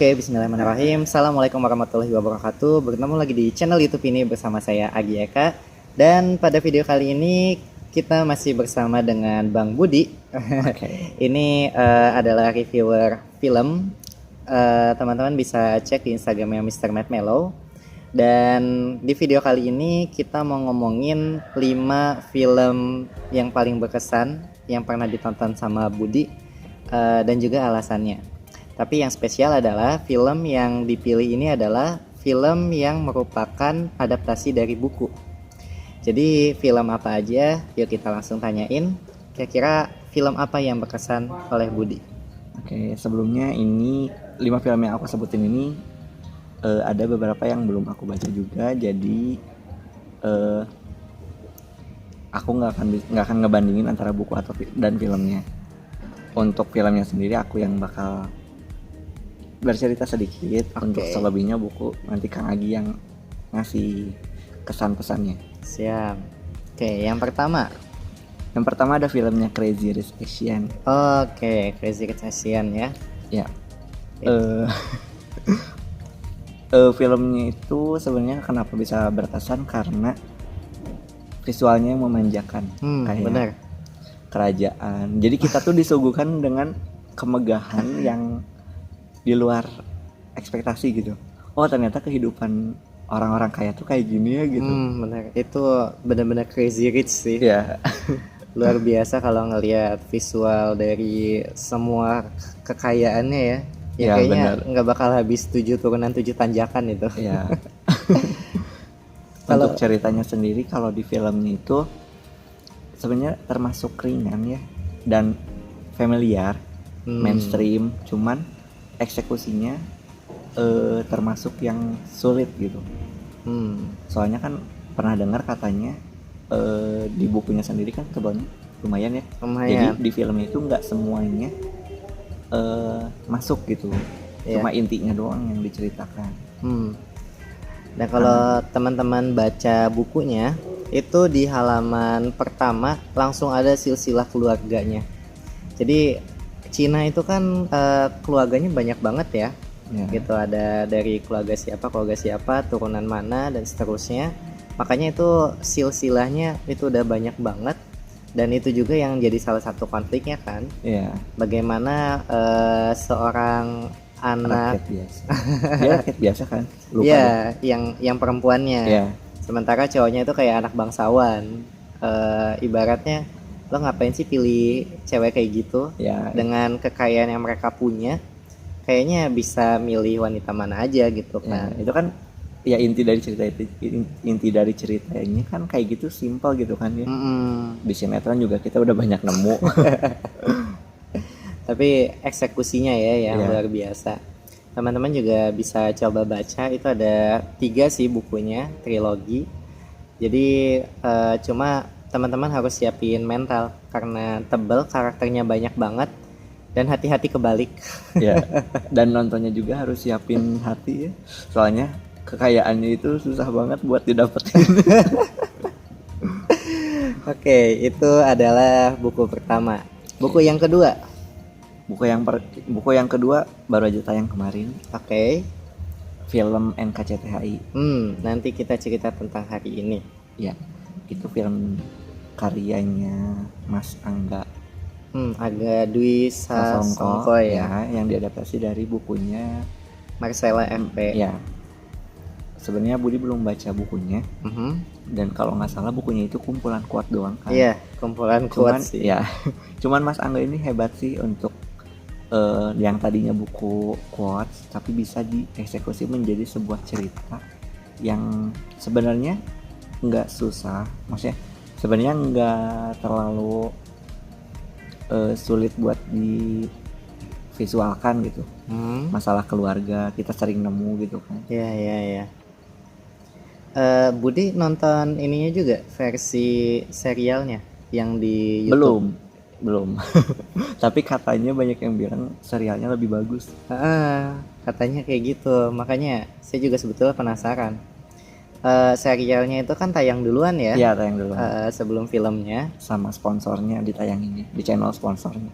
Oke, bismillahirrahmanirrahim. Assalamualaikum warahmatullahi wabarakatuh. Bertemu lagi di channel YouTube ini bersama saya Agi Eka. Dan pada video kali ini kita masih bersama dengan Bang Budi. Ini adalah reviewer film. Teman-teman bisa cek di Instagramnya Mr. Matt Mellow. Dan di video kali ini kita mau ngomongin 5 film yang paling berkesan yang pernah ditonton sama Budi dan juga alasannya. Tapi yang spesial adalah film yang dipilih ini adalah film yang merupakan adaptasi dari buku. Jadi film apa aja? Yuk kita langsung tanyain. Kira-kira film apa yang berkesan oleh Budi? Oke, sebelumnya ini 5 film yang aku sebutin ini ada beberapa yang belum aku baca juga, jadi aku nggak akan ngebandingin antara buku dan filmnya. Untuk filmnya sendiri aku yang bakal bercerita sedikit. Untuk selebihnya buku nanti Kang Agi yang ngasih kesan-pesannya. Siap. Oke, yang pertama ada filmnya Crazy Rich Asian. Oke, Crazy Rich Asian ya. Ya. Filmnya itu sebenarnya kenapa bisa berkesan karena visualnya yang memanjakan, kayak benar. Kerajaan. Jadi kita tuh disuguhkan dengan kemegahan yang di luar ekspektasi gitu. Oh, ternyata kehidupan orang-orang kaya tuh kayak gini ya gitu. Benar. Itu benar-benar crazy rich sih. Ya. Luar biasa kalau ngelihat visual dari semua kekayaannya ya. Ya kayaknya nggak bakal habis 7 turunan 7 tanjakan itu. Ya. Untuk ceritanya sendiri kalau di filmnya itu sebenarnya termasuk ringan ya dan familiar, mainstream, cuman eksekusinya termasuk yang sulit gitu. Soalnya kan pernah dengar katanya di bukunya sendiri kan tebalnya lumayan ya. Jadi di film itu nggak semuanya masuk gitu, cuma intinya doang yang diceritakan. Nah kalau teman-teman baca bukunya itu di halaman pertama langsung ada silsilah keluarganya. Jadi Cina itu kan keluarganya banyak banget ya. Gitu, ada dari keluarga siapa, turunan mana dan seterusnya. Makanya itu silsilahnya itu udah banyak banget. Dan itu juga yang jadi salah satu konfliknya kan. Bagaimana seorang anak rakyat biasa. Dia rakyat biasa kan? Lupa yang perempuannya. Sementara cowoknya itu kayak anak bangsawan. Ibaratnya lo ngapain sih pilih cewek kayak gitu? Dengan kekayaan yang mereka punya, kayaknya bisa milih wanita mana aja gitu kan. Itu kan ya inti dari ceritanya kan kayak gitu, simpel gitu kan ya. Di sinetron juga kita udah banyak nemu. Tapi eksekusinya ya yang luar biasa. Teman-teman juga bisa coba baca, itu ada 3 sih bukunya, trilogi. Jadi cuma teman-teman harus siapin mental karena tebel, karakternya banyak banget, dan hati-hati kebalik. Dan nontonnya juga harus siapin hati ya, soalnya kekayaannya itu susah banget buat didapetin. Oke, itu adalah buku pertama. Buku yang kedua? Buku yang kedua baru aja tayang kemarin. Film NKCTHI. Nanti kita cerita tentang hari ini. Ya, itu film karyanya Mas Angga Dwi Sasongko ya, yang diadaptasi dari bukunya Marcella FP. Sebenarnya Budi belum baca bukunya. Dan kalau nggak salah bukunya itu kumpulan quote doang kan. Kumpulan quote sih. Cuman Mas Angga ini hebat sih untuk yang tadinya buku quotes tapi bisa dieksekusi menjadi sebuah cerita yang sebenarnya nggak susah. Maksudnya sebenarnya nggak terlalu sulit buat divisualkan gitu. Masalah keluarga kita sering nemu gitu kan. Budi nonton ininya juga, versi serialnya yang di YouTube? Belum. Tapi katanya banyak yang bilang serialnya lebih bagus. Katanya kayak gitu, makanya saya juga sebetulnya penasaran. Serialnya itu kan tayang duluan ya? Tayang duluan. Sebelum filmnya. Sama sponsornya ditayanginnya di channel sponsornya.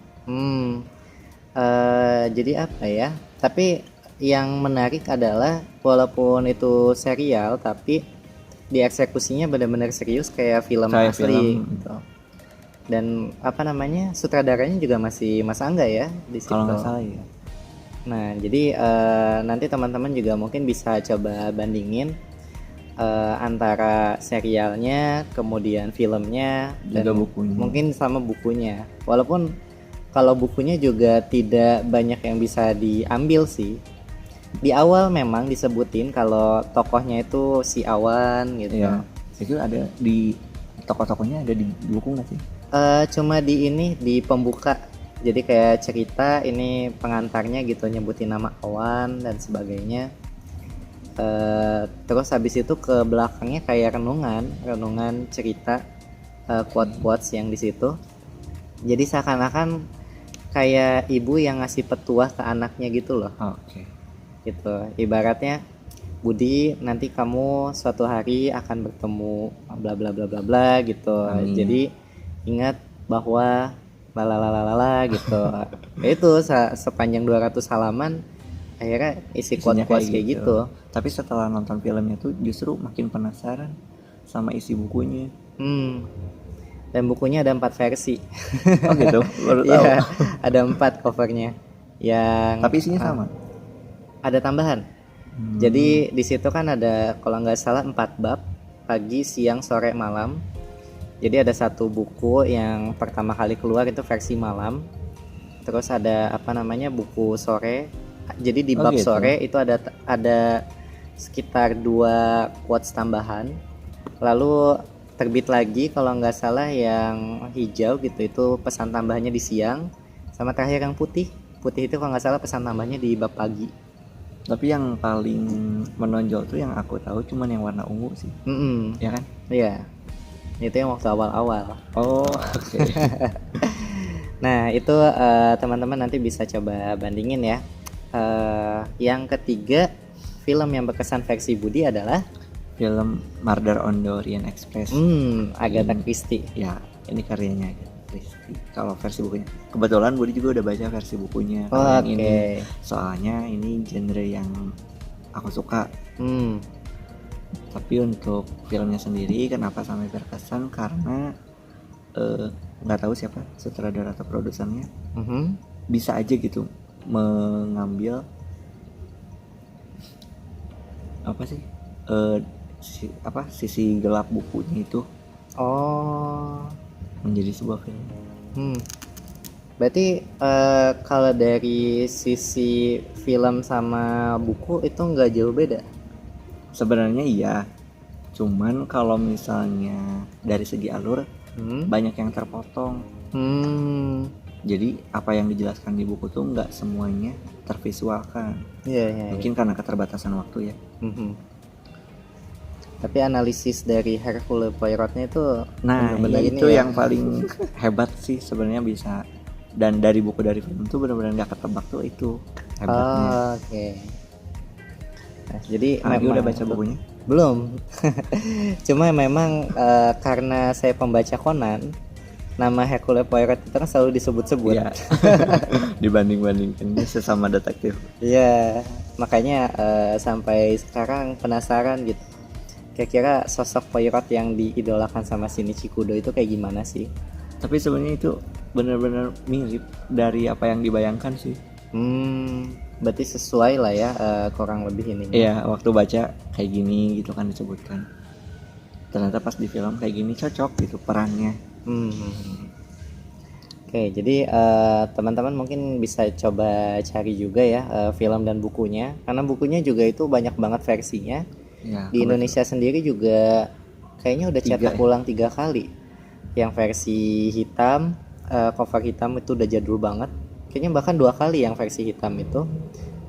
Jadi apa ya? Tapi yang menarik adalah walaupun itu serial tapi dieksekusinya benar-benar serius kayak film Kayak asli film. gitu. Dan apa namanya, sutradaranya juga masih Mas Angga ya di situ. Kalau nggak salah ya. Nah, jadi nanti teman-teman juga mungkin bisa coba bandingin antara serialnya, kemudian filmnya, Juga dan bukunya. mungkin sama bukunya. Walaupun kalau bukunya juga tidak banyak yang bisa diambil sih. Di awal memang disebutin kalau tokohnya itu si Awan gitu. Iya. Itu ada di tokoh-tokohnya, ada di buku nggak sih? Cuma di ini di pembuka. Jadi kayak cerita ini pengantarnya gitu, nyebutin nama Awan dan sebagainya. Terus habis itu ke belakangnya kayak renungan cerita, quote-quotes yang di situ. Jadi seakan-akan kayak ibu yang ngasih petuah ke anaknya gitu loh. Oke. Gitu. Ibaratnya, Budi, nanti kamu suatu hari akan bertemu bla bla bla bla bla gitu. Amin. Jadi ingat bahwa lalalalala gitu. Ya itu sepanjang 200 halaman akhirnya isi Isinya quote-quotes kayak gitu. Tapi setelah nonton filmnya tuh justru makin penasaran sama isi bukunya. Dan bukunya ada 4 versi. Oh gitu, baru tahu. Iya, ada 4 covernya. Yang Tapi isinya sama. ada tambahan. Jadi di situ kan ada kalau nggak salah 4 bab, pagi, siang, sore, malam. Jadi ada satu buku yang pertama kali keluar itu versi malam. Terus ada apa namanya, buku sore. Jadi di Oh, bab gitu. sore itu ada sekitar 2 quotes tambahan. Lalu terbit lagi kalau nggak salah yang hijau gitu, itu pesan tambahannya di siang. Sama terakhir yang putih itu kalau nggak salah pesan tambahnya di bab pagi. Tapi yang paling menonjol tuh yang aku tahu cuman yang warna ungu sih. Ya kan? Iya, itu yang waktu awal-awal. Oh, oke. Nah itu teman-teman nanti bisa coba bandingin ya. Yang ketiga, film yang berkesan versi Budi adalah Film Murder on the Orient Express. Agatha Christie. Ya, ini karyanya Agatha Christie. Kalau versi bukunya, kebetulan Budi juga udah baca versi bukunya. Kalau yang ini, soalnya ini genre yang aku suka. Tapi untuk filmnya sendiri, kenapa sampai berkesan? Karena nggak tahu siapa sutradara atau produsernya. Bisa aja gitu mengambil apa sih? Sisi gelap bukunya itu menjadi sebuah film. Berarti kalau dari sisi film sama buku itu nggak jauh beda? Sebenarnya iya, cuman kalau misalnya dari segi alur banyak yang terpotong. Jadi apa yang dijelaskan di buku tuh nggak semuanya tervisualkan. Mungkin karena keterbatasan waktu ya. Tapi analisis dari Hercule Poirotnya itu benar-benar ini itu ya. yang paling hebat sih sebenarnya, bisa. Dan dari buku dari film tuh benar-benar nggak ketebak tuh, itu hebatnya. Nah, jadi Agi udah baca bukunya? Belum. Cuma memang karena saya pembaca Conan, nama Hercule Poirot itu kan selalu disebut-sebut. Iya. Dibanding-bandingkan sesama detektif. Iya, makanya sampai sekarang penasaran gitu. Kira-kira sosok Poirot yang diidolakan sama Shinichi Kudo itu kayak gimana sih? Tapi sebenarnya itu benar-benar mirip dari apa yang dibayangkan sih. Berarti sesuai lah ya, kurang lebih ini. Iya, waktu baca kayak gini gitu kan disebutkan. Ternyata pas di film kayak gini cocok gitu perannya. Oke, jadi teman-teman mungkin bisa coba cari juga ya film dan bukunya, karena bukunya juga itu banyak banget versinya. Ya, di Indonesia sendiri juga kayaknya udah cetak ulang 3 kali. Yang versi hitam, cover hitam itu udah jadul banget. Kayaknya bahkan 2 kali yang versi hitam itu.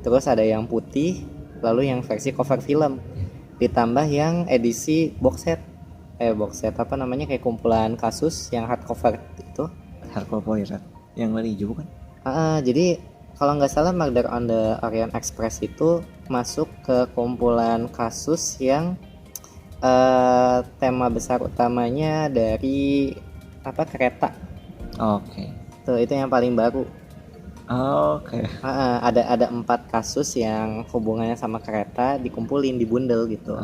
Terus ada yang putih, lalu yang versi cover film. Ditambah yang edisi box set apa namanya, kayak kumpulan kasus yang hardcover itu. Hercule Poirot yang warna hijau bukan? Jadi kalau nggak salah Murder on the Orient Express itu masuk ke kumpulan kasus yang tema besar utamanya dari kereta. Oke. Tuh, itu yang paling baru. Oke. Ada 4 kasus yang hubungannya sama kereta dikumpulin di bundel gitu.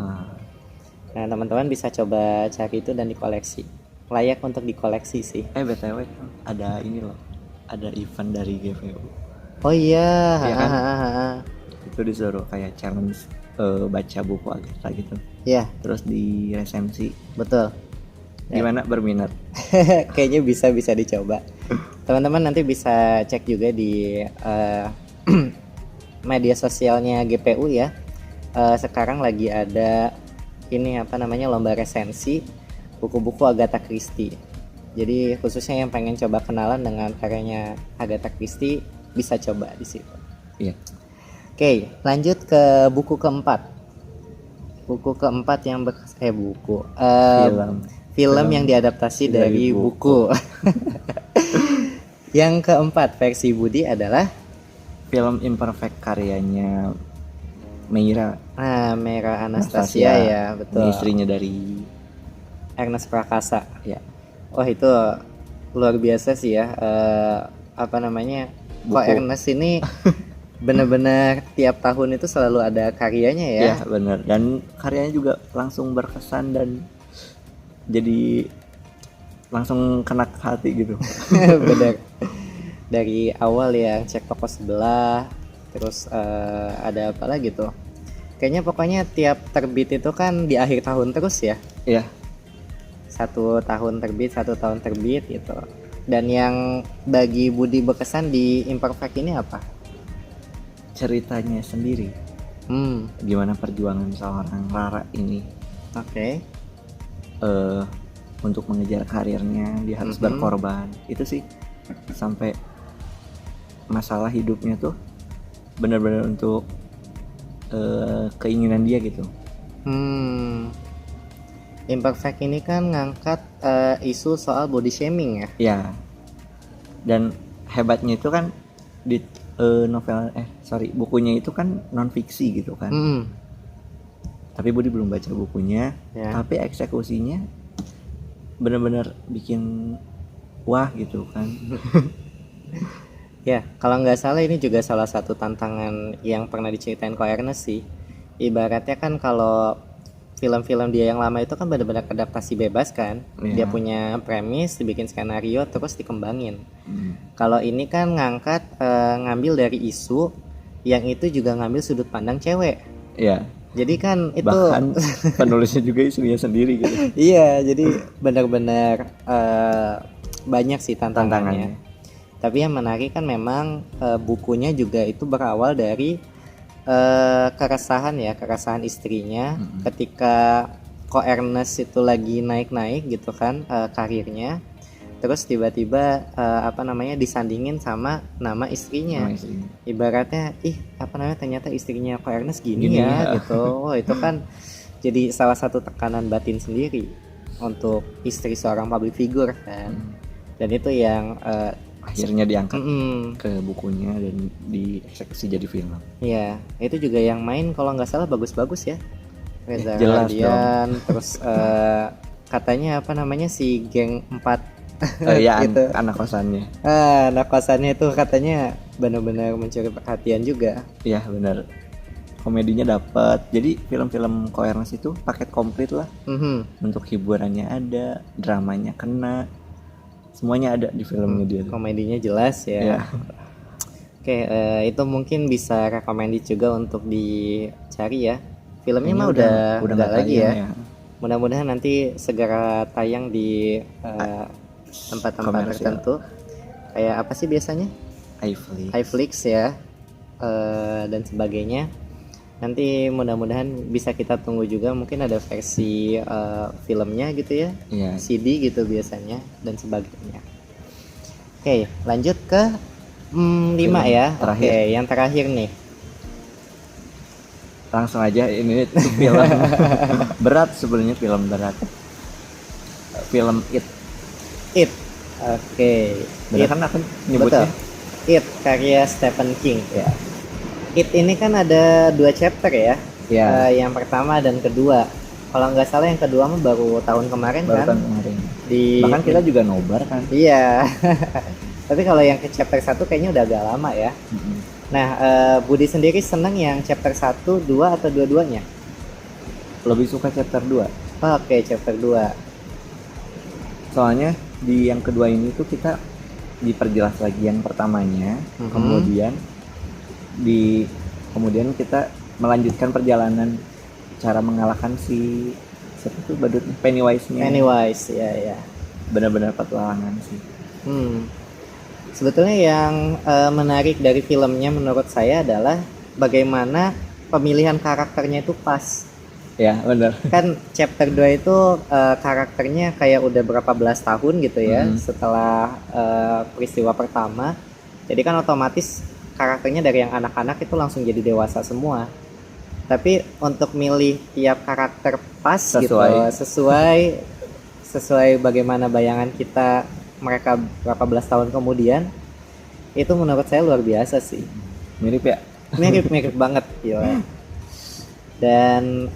Nah, teman-teman bisa coba cari itu dan dikoleksi. Layak untuk dikoleksi sih. BTW kan ada ini loh. Ada event dari GPU. Oh iya, Iya kan? Itu disuruh kayak challenge baca buku Agatha gitu. Iya, Terus di resensi. betul. Gimana, berminat? Kayaknya bisa dicoba. Teman-teman nanti bisa cek juga di media sosialnya GPU ya. Sekarang lagi ada ini apa namanya, lomba resensi buku-buku Agatha Christie. Jadi khususnya yang pengen coba kenalan dengan karyanya Agatha Christie bisa coba di situ. Iya. Oke, lanjut ke buku keempat. Buku keempat yang film yang diadaptasi dari buku. Yang keempat versi Budi adalah film Imperfect karyanya Meira Meira Anastasia ya, betul. Ini istrinya dari Ernest Prakasa. ya. Wah, itu luar biasa sih ya. Apa namanya? Kok Ernest ini benar-benar tiap tahun itu selalu ada karyanya ya. Ya, benar. Dan karyanya juga langsung berkesan dan jadi langsung kena ke hati gitu. Benar. Dari awal ya cek toko sebelah, terus ada apa lagi tuh? Kayaknya pokoknya tiap terbit itu kan di akhir tahun terus ya. Iya. 1 tahun terbit gitu. Dan yang bagi Budi berkesan di Imperfect ini apa? Ceritanya sendiri. Gimana perjuangan seorang Rara ini. Oke. Untuk mengejar karirnya dia harus berkorban. Itu sih sampai masalah hidupnya tuh benar-benar untuk keinginan dia gitu. Imperfect ini kan ngangkat isu soal body shaming ya. Ya. Dan hebatnya itu kan di bukunya itu kan non fiksi gitu kan. Tapi Budi belum baca bukunya. Ya. Tapi eksekusinya benar-benar bikin wah gitu kan. Ya, kalau nggak salah ini juga salah satu tantangan yang pernah diceritain Ko Ernest sih. Ibaratnya kan kalau film-film dia yang lama itu kan benar-benar adaptasi bebas kan. Dia punya premis, dibikin skenario, terus dikembangin. Kalau ini kan ngambil dari isu yang itu juga ngambil sudut pandang cewek. Iya. Jadi kan itu bahkan penulisnya juga isunya sendiri gitu. Iya, jadi benar-benar banyak sih tantangannya. Tapi yang menarik kan memang bukunya juga itu berawal dari keresahan istrinya ketika Ko Ernest itu lagi naik-naik gitu kan karirnya, terus tiba-tiba disandingin sama nama istrinya. Ibaratnya ternyata istrinya Ko Ernest gini ya gitu. Oh, itu kan jadi salah satu tekanan batin sendiri untuk istri seorang public figure kan. Dan itu yang akhirnya diangkat ke bukunya dan dieksekusi jadi film. Iya, itu juga yang main kalau nggak salah bagus-bagus ya. Reza Radian, terus katanya si geng 4 ya gitu. Anak kosannya. Anak kosannya itu katanya benar-benar mencuri perhatian juga. Iya, benar. Komedinya dapat. Jadi film-film Ko Ernest itu paket komplit lah. Untuk hiburannya ada, dramanya kena. Semuanya ada di filmnya dia. Komedinya jelas ya. Oke, itu mungkin bisa recommended juga untuk dicari ya. Filmnya mah udah nggak lagi ya. Mudah-mudahan nanti segera tayang di tempat-tempat tertentu. Kayak apa sih biasanya? iFlix ya, dan sebagainya. Nanti mudah-mudahan bisa kita tunggu juga, mungkin ada versi filmnya gitu ya, CD gitu biasanya dan sebagainya. Oke, lanjut ke 5 ya. Oke, yang terakhir nih. Langsung aja, ini film berat sebenarnya, film berat. Film It. Oke. Benar kan aku nyebutnya? Betul. It karya Stephen King ya. It ini kan ada 2 chapter ya. Yang pertama dan kedua. Kalau nggak salah yang kedua baru tahun kemarin kan. Bahkan kita juga nobar kan. Iya. Tapi kalau yang ke chapter 1 kayaknya udah agak lama ya. Nah, Budi sendiri seneng yang chapter 1, 2 atau dua-duanya? Lebih suka chapter 2. Oke, chapter 2. Soalnya di yang kedua ini tuh kita diperjelas lagi yang pertamanya, kemudian kita melanjutkan perjalanan cara mengalahkan si siapa tuh badutnya, Pennywise-nya. Pennywise, ya. Benar-benar petualangan sih. Sebetulnya yang menarik dari filmnya menurut saya adalah bagaimana pemilihan karakternya itu pas. Ya, benar. Kan chapter 2 itu karakternya kayak udah berapa belas tahun gitu ya setelah peristiwa pertama. Jadi kan otomatis karakternya dari yang anak-anak itu langsung jadi dewasa semua. Tapi untuk milih tiap karakter pas sesuai bagaimana bayangan kita mereka berapa belas tahun kemudian, itu menurut saya luar biasa sih. Mirip ya? Mirip banget ya. Dan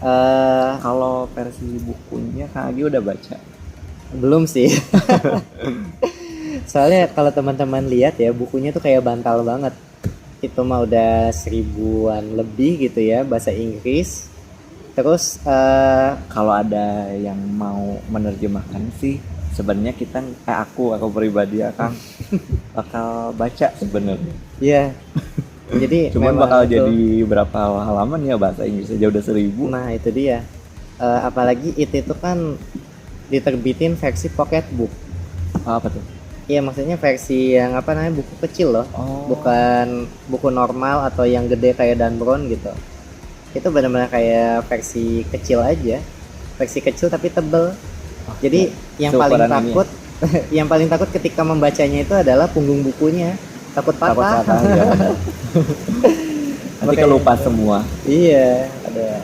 kalau versi bukunya Kak Agi udah baca? Belum sih. Soalnya kalau teman-teman lihat ya, bukunya tuh kayak bantal banget. Itu mah udah 1000-an lebih gitu ya, bahasa Inggris. Terus kalau ada yang mau menerjemahkan sih sebenarnya kita aku pribadi akan bakal baca sebenarnya. Iya. Jadi cuman bakal jadi berapa halaman ya, bahasa Inggris aja udah 1000. Nah itu dia. Apalagi itu kan diterbitin versi pocket book. Apa tuh? Iya, maksudnya versi yang buku kecil loh. Bukan buku normal atau yang gede kayak Dan Brown gitu. Itu benar-benar kayak versi kecil aja. Versi kecil tapi tebel. Jadi yang paling takut yang paling takut ketika membacanya itu adalah punggung bukunya. Takut patah. Ya. Nanti kelupa semua. Iya, ada.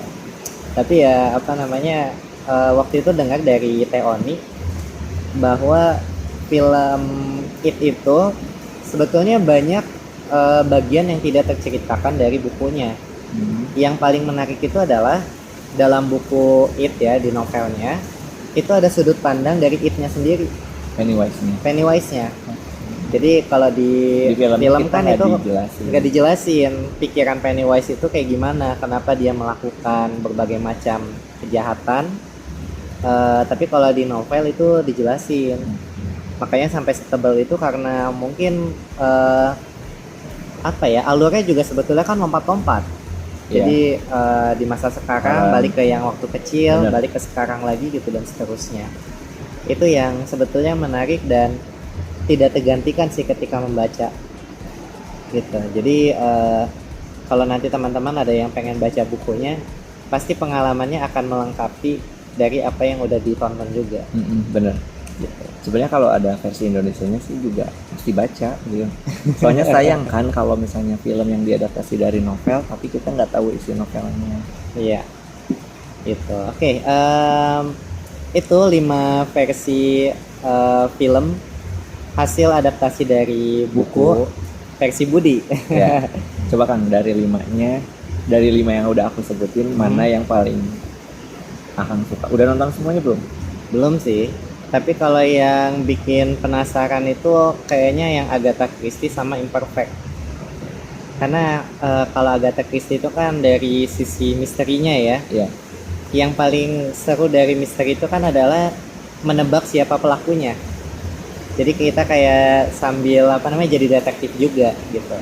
Tapi ya waktu itu dengar dari Teoni bahwa film itu sebetulnya banyak bagian yang tidak terceritakan dari bukunya. Yang paling menarik itu adalah dalam buku It ya, di novelnya itu ada sudut pandang dari It-nya sendiri, Pennywise-nya. Jadi kalau di film kan itu nggak dijelasin pikiran Pennywise itu kayak gimana, kenapa dia melakukan berbagai macam kejahatan. Tapi kalau di novel itu dijelasin. Makanya sampai setebal itu karena mungkin alurnya juga sebetulnya kan lompat-lompat. Jadi di masa sekarang balik ke yang waktu kecil, balik ke sekarang lagi gitu dan seterusnya. Itu yang sebetulnya menarik dan tidak tergantikan sih ketika membaca gitu. Jadi kalau nanti teman-teman ada yang pengen baca bukunya, pasti pengalamannya akan melengkapi dari apa yang udah ditonton juga. Bener gitu. Sebenarnya kalau ada versi Indonesianya sih juga mesti baca gitu. Soalnya sayang kan kalau misalnya film yang diadaptasi dari novel tapi kita nggak tahu isi novelnya. Iya gitu. Oke, itu 5 versi film hasil adaptasi dari buku versi Budi. Ya. Coba kan dari 5 yang udah aku sebutin mana yang paling Akang suka? Udah nonton semuanya belum? Belum sih. Tapi kalau yang bikin penasaran itu kayaknya yang Agatha Christie sama Imperfect. Karena kalau Agatha Christie itu kan dari sisi misterinya ya. Iya. Yang paling seru dari misteri itu kan adalah menebak siapa pelakunya. Jadi kita kayak sambil jadi detektif juga gitu.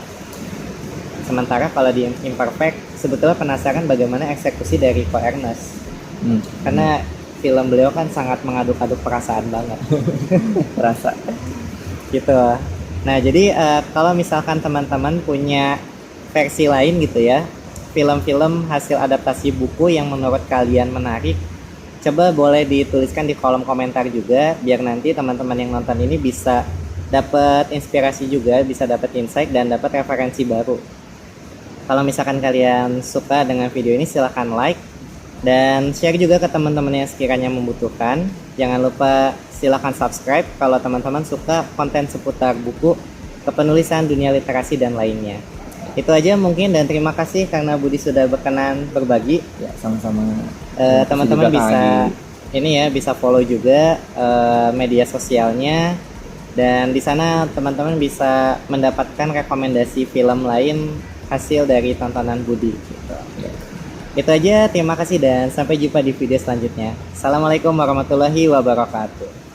Sementara kalau di Imperfect sebetulnya penasaran bagaimana eksekusi dari Ko Ernest. Karena film beliau kan sangat mengaduk-aduk perasaan banget. Rasa gitu. Nah jadi kalau misalkan teman-teman punya versi lain gitu ya, film-film hasil adaptasi buku yang menurut kalian menarik, coba boleh dituliskan di kolom komentar juga, biar nanti teman-teman yang nonton ini bisa dapat inspirasi juga, bisa dapat insight dan dapat referensi baru. Kalau misalkan kalian suka dengan video ini, silahkan like dan share juga ke teman-teman yang sekiranya membutuhkan. Jangan lupa silahkan subscribe kalau teman-teman suka konten seputar buku, kepenulisan, dunia literasi dan lainnya. Itu aja mungkin, dan terima kasih karena Budi sudah berkenan berbagi. Ya, sama-sama. Teman-teman bisa bisa follow juga media sosialnya Dan di sana teman-teman bisa mendapatkan rekomendasi film lain hasil dari tontonan Budi gitu. Itu aja, terima kasih dan sampai jumpa di video selanjutnya. Assalamualaikum warahmatullahi wabarakatuh.